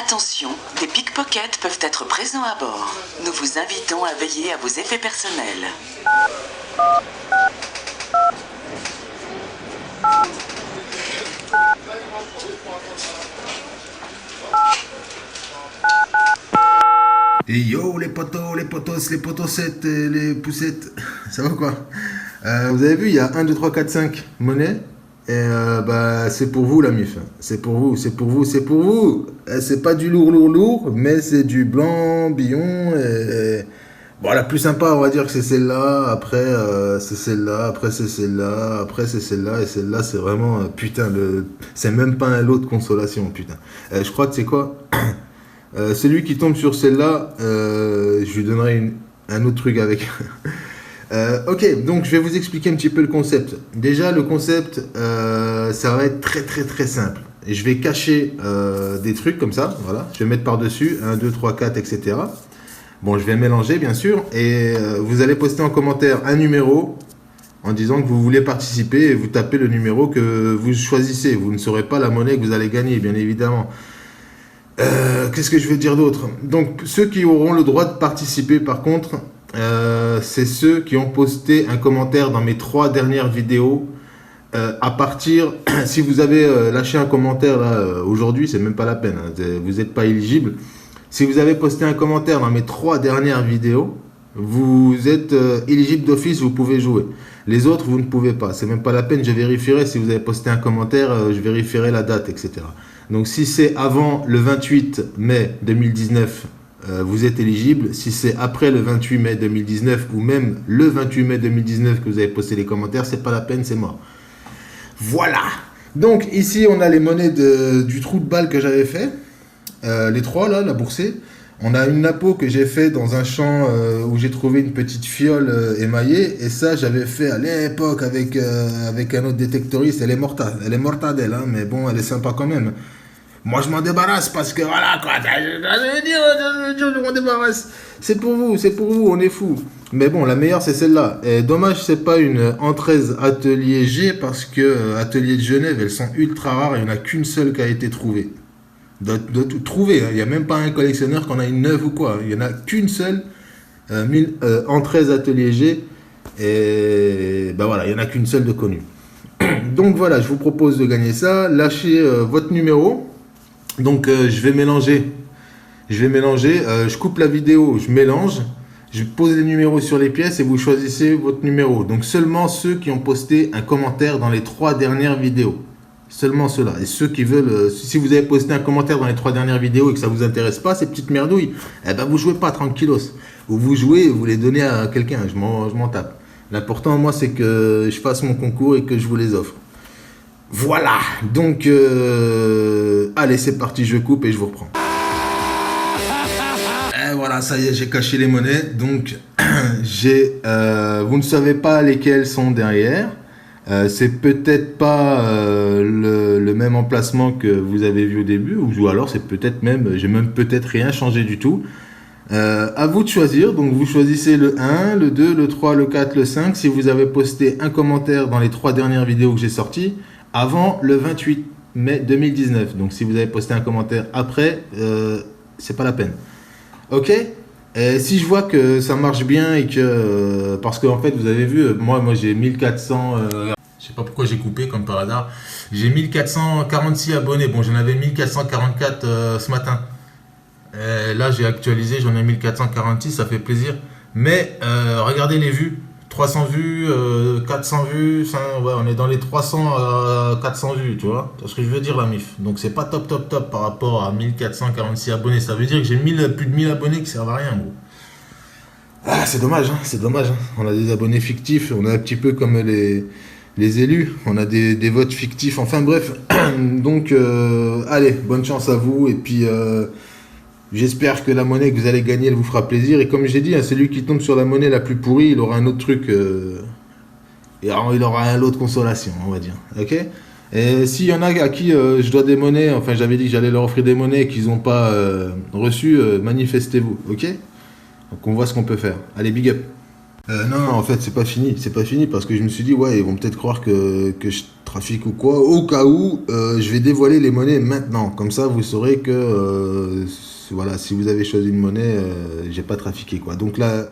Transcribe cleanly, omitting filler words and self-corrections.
Attention, des pickpockets peuvent être présents à bord. Nous vous invitons à veiller à vos effets personnels. Et yo les potos, les potos, les potossettes, les poussettes, ça va quoi? Vous avez vu, il y a 1, 2, 3, 4, 5 monnaies. Et bah c'est pour vous la mif. C'est pour vous, c'est pour vous, c'est pour vous. C'est pas du lourd, mais c'est du blanc, billon. Bon, la plus sympa, on va dire que c'est celle-là. Après, c'est celle-là. Après, c'est celle-là. Après, c'est celle-là. Et celle-là, c'est vraiment, putain, c'est même pas un lot de consolation, putain. Je crois que c'est quoi? Celui qui tombe sur celle-là, je lui donnerai un autre truc avec. Ok, donc je vais vous expliquer un petit peu le concept. Déjà, le concept, ça va être très très très simple. Et je vais cacher des trucs comme ça, voilà. Je vais mettre par-dessus 1, 2, 3, 4, etc. Bon, je vais mélanger, bien sûr. Et vous allez poster en commentaire un numéro en disant que vous voulez participer et vous tapez le numéro que vous choisissez. Vous ne saurez pas la monnaie que vous allez gagner, bien évidemment. Qu'est-ce que je vais dire d'autre? Donc, ceux qui auront le droit de participer, par contre, c'est ceux qui ont posté un commentaire dans mes 3 dernières vidéos. À partir, si vous avez lâché un commentaire là aujourd'hui, c'est même pas la peine, hein, vous n'êtes pas éligible. Si vous avez posté un commentaire dans mes 3 dernières vidéos, vous êtes éligible d'office, vous pouvez jouer. Les autres, vous ne pouvez pas. C'est même pas la peine, je vérifierai si vous avez posté un commentaire, je vérifierai la date, etc. Donc si c'est avant le 28 mai 2019, vous êtes éligible. Si c'est après le 28 mai 2019 ou même le 28 mai 2019 que vous avez posté les commentaires, c'est pas la peine, c'est mort. Voilà. Donc ici, on a les monnaies du trou de balle que j'avais fait. Les 3 là, la boursée. On a une napo que j'ai fait dans un champ où j'ai trouvé une petite fiole émaillée. Et ça, j'avais fait à l'époque avec un autre détectoriste. Elle est mortadelle, hein, mais bon, elle est sympa quand même. Moi, je m'en débarrasse parce que voilà, quoi. Je m'en débarrasse. C'est pour vous, on est fous. Mais bon, la meilleure, c'est celle-là. Et dommage, c'est pas une Entraise Atelier G parce que Atelier de Genève, elles sont ultra rares. Il n'y en a qu'une seule qui a été trouvée. De tout trouver, hein. Il n'y a même pas un collectionneur qu'on a une neuve ou quoi. Il n'y en a qu'une seule Entraise Atelier G. Et ben voilà, il n'y en a qu'une seule de connue. Donc voilà, je vous propose de gagner ça. Lâchez votre numéro. Donc je vais mélanger, je coupe la vidéo, je mélange, je pose les numéros sur les pièces et vous choisissez votre numéro. Donc seulement ceux qui ont posté un commentaire dans les 3 dernières vidéos. Seulement ceux-là. Et ceux qui veulent, si vous avez posté un commentaire dans les 3 dernières vidéos et que ça ne vous intéresse pas, ces petites merdouilles, eh ben vous jouez pas tranquillos. Ou vous jouez et vous les donnez à quelqu'un, je m'en tape. L'important, moi, c'est que je fasse mon concours et que je vous les offre. Voilà, donc allez, c'est parti, je coupe et je vous reprends. Et voilà, ça y est, j'ai caché les monnaies. Donc vous ne savez pas lesquelles sont derrière. C'est peut-être pas le même emplacement que vous avez vu au début, ou alors c'est peut-être même, j'ai même peut-être rien changé du tout. À vous de choisir, donc vous choisissez le 1, le 2, le 3, le 4, le 5. Si vous avez posté un commentaire dans les 3 dernières vidéos que j'ai sorties, avant le 28 mai 2019. Donc si vous avez posté un commentaire après, c'est pas la peine. Ok. Et si je vois que ça marche bien et que... parce qu'en fait, vous avez vu, moi j'ai 1400... je sais pas pourquoi j'ai coupé comme par hasard. J'ai 1446 abonnés. Bon, j'en avais 1444 ce matin. Là, j'ai actualisé, j'en ai 1446, ça fait plaisir. Mais regardez les vues. 300 vues, 400 vues, ouais, on est dans les 300 à 400 vues, tu vois. C'est ce que je veux dire, la mif. Donc, c'est pas top par rapport à 1446 abonnés. Ça veut dire que j'ai plus de 1000 abonnés qui servent à rien, gros. Ah, c'est dommage, hein, c'est dommage. Hein. On a des abonnés fictifs, on est un petit peu comme les élus. On a des votes fictifs, enfin bref. Donc, allez, bonne chance à vous. Et puis, j'espère que la monnaie que vous allez gagner, elle vous fera plaisir. Et comme j'ai dit, hein, celui qui tombe sur la monnaie la plus pourrie, il aura un autre truc. Et alors, il aura un lot de consolation, on va dire. Ok. Et s'il y en a à qui je dois des monnaies, enfin j'avais dit que j'allais leur offrir des monnaies et qu'ils n'ont pas reçues, manifestez-vous. Ok. Donc on voit ce qu'on peut faire. Allez, big up. Non, non, en fait, c'est pas fini. C'est pas fini parce que je me suis dit, ouais, ils vont peut-être croire que je trafique ou quoi. Au cas où, je vais dévoiler les monnaies maintenant. Comme ça, vous saurez que, voilà, si vous avez choisi une monnaie, j'ai pas trafiqué, quoi. Donc là,